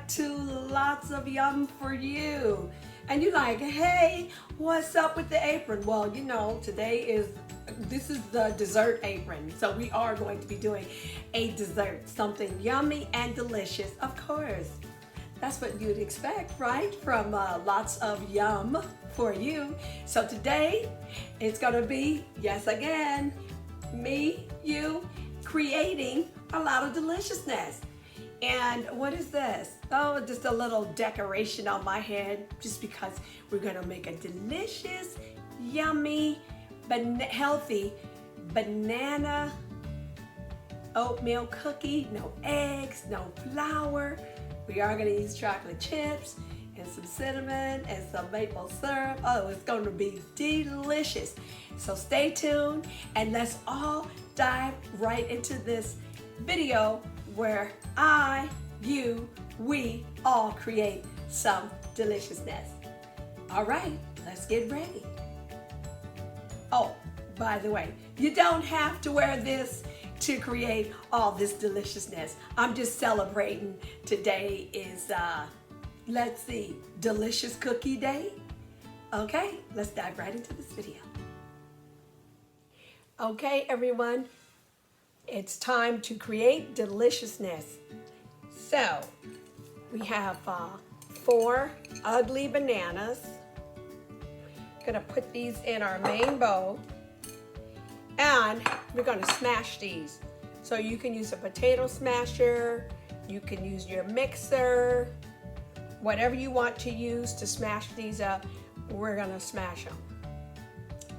back to Lots of Yum for You. And you're like, hey, what's up with the apron? Well, you know, this is the dessert apron. So we are going to be doing a dessert, something yummy and delicious, of course. That's what you'd expect, right? From Lots of Yum for You. So today, it's gonna be, yes again, me, you, creating a lot of deliciousness. And what is this? Oh, just a little decoration on my head, just because we're gonna make a delicious, yummy, healthy banana oatmeal cookie. No eggs, no flour. We are gonna use chocolate chips and some cinnamon and some maple syrup. Oh, it's gonna be delicious. So stay tuned and let's all dive right into this video where we all create some deliciousness. All right, let's get ready. Oh, by the way, you don't have to wear this to create all this deliciousness. I'm just celebrating. Today is, let's see, Delicious Cookie Day. Okay, let's dive right into this video. Okay, everyone, it's time to create deliciousness. So, we have 4 ugly bananas. Gonna put these in our main bowl. And we're gonna smash these. So you can use a potato smasher, you can use your mixer, whatever you want to use to smash these up, we're gonna smash them.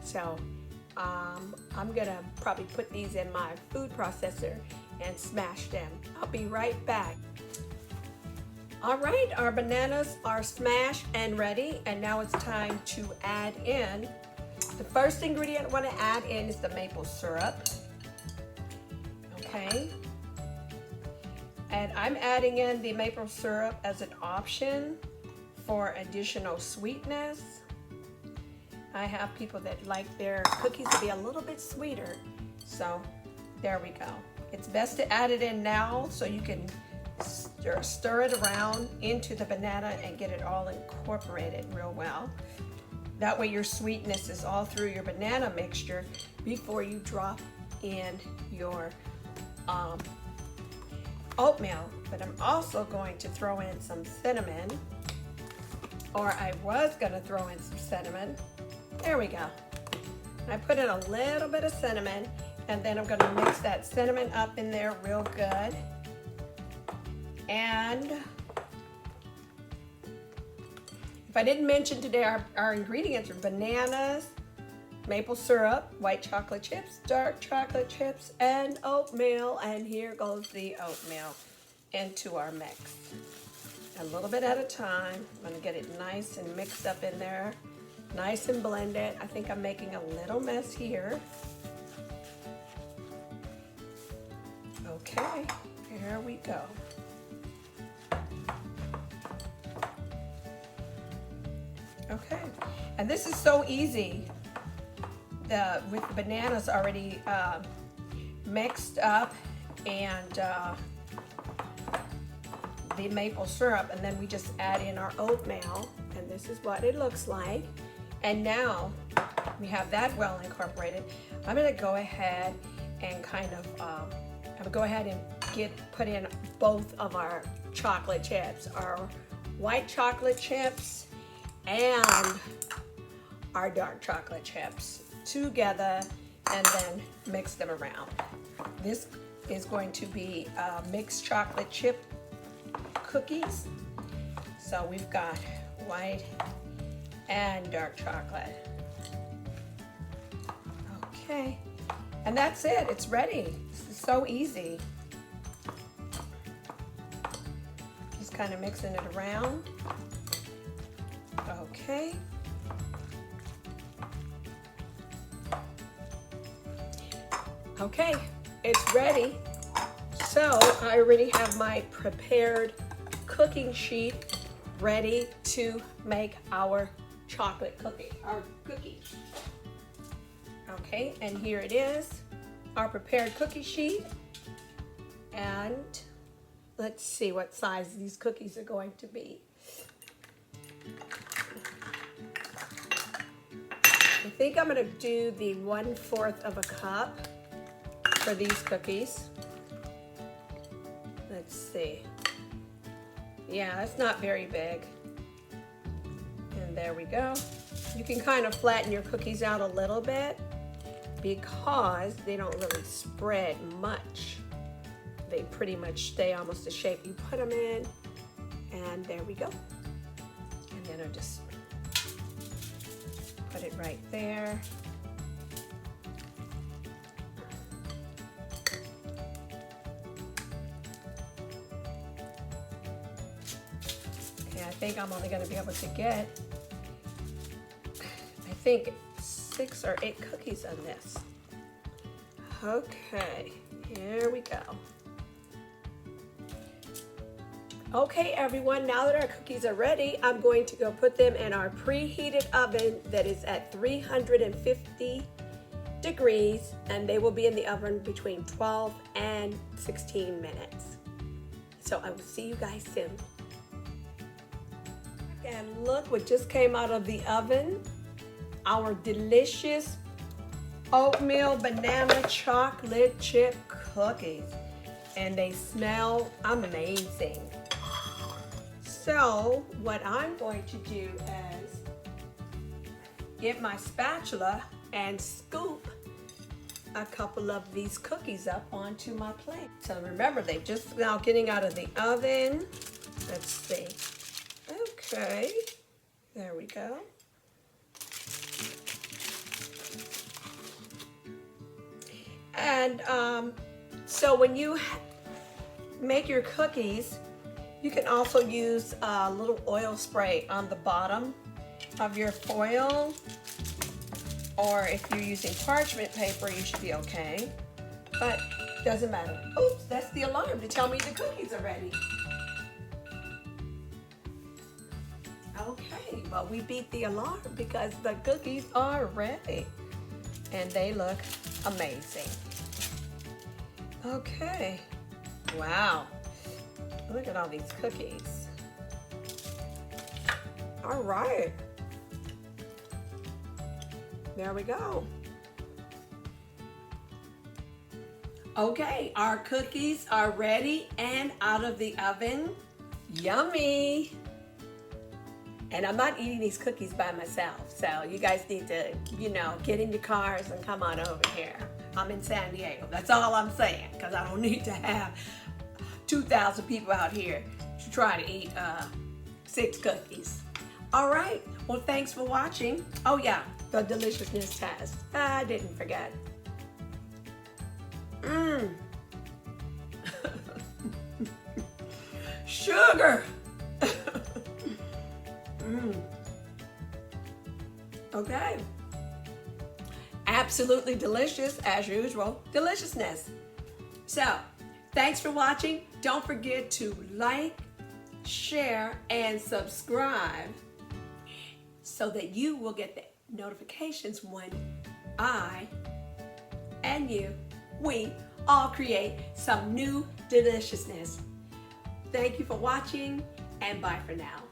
So I'm gonna probably put these in my food processor and smash them. I'll be right back. All right, our bananas are smashed and ready, and now it's time to add in. The first ingredient I want to add in is the maple syrup. Okay. And I'm adding in the maple syrup as an option for additional sweetness. I have people that like their cookies to be a little bit sweeter. So there we go. It's best to add it in now so you can stir it around into the banana and get it all incorporated real well. That way your sweetness is all through your banana mixture before you drop in your oatmeal. But I'm also going to throw in some cinnamon, or I was gonna throw in some cinnamon. There we go. I put in a little bit of cinnamon, and then I'm gonna mix that cinnamon up in there real good. And if I didn't mention today, our ingredients are bananas, maple syrup, white chocolate chips, dark chocolate chips, and oatmeal. And here goes the oatmeal into our mix. A little bit at a time. I'm gonna get it nice and mixed up in there, nice and blended. I think I'm making a little mess here. Okay, here we go. Okay, and this is so easy. With the bananas already mixed up and the maple syrup, and then we just add in our oatmeal, and this is what it looks like. And now we have that well incorporated. I'm gonna go ahead and put in both of our chocolate chips, our white chocolate chips and our dark chocolate chips together, and then mix them around. This is going to be mixed chocolate chip cookies. So we've got white and dark chocolate. Okay, and that's it. It's ready. This is so easy. Just kind of mixing it around. Okay. Okay, it's ready. So I already have my prepared cooking sheet ready to make our chocolate cookie, our cookie. Okay, and here it is. it is, our prepared cookie sheet. And Let's see what size these cookies are going to be. I think I'm going to do the 1/4 of a cup for these cookies. Let's see. Yeah, it's not very big. And there we go. You can kind of flatten your cookies out a little bit because they don't really spread much. They pretty much stay almost the shape you put them in. And there we go. And then I'll just put it right there. Okay, I think I'm only going to be able to get, I think 6 or 8 cookies on this. Okay, here we go. Okay everyone, now that our cookies are ready, I'm going to go put them in our preheated oven that is at 350 degrees, and they will be in the oven between 12 and 16 minutes. So I will see you guys soon. And look what just came out of the oven. Our delicious oatmeal banana chocolate chip cookies. And they smell amazing. So what I'm going to do is get my spatula and scoop a couple of these cookies up onto my plate. So remember, they're just now getting out of the oven. Let's see. Okay, there we go. And so when you make your cookies, you can also use a little oil spray on the bottom of your foil, or if you're using parchment paper, you should be okay, but doesn't matter. Oops, that's the alarm to tell me the cookies are ready. Okay, well, we beat the alarm because the cookies are ready and they look amazing. Okay, wow. Look at all these cookies. All right. There we go. Okay, our cookies are ready and out of the oven. Yummy. And I'm not eating these cookies by myself, so you guys need to, get in your cars and come on over here. I'm in San Diego. That's all I'm saying, because I don't need to have 2,000 people out here to try to eat 6 cookies. All right, well, thanks for watching. Oh yeah, the deliciousness test. I didn't forget. Sugar. Okay. Absolutely delicious, as usual. Deliciousness. So, thanks for watching. Don't forget to like, share, and subscribe so that you will get the notifications when I and we all create some new deliciousness. Thank you for watching, and bye for now.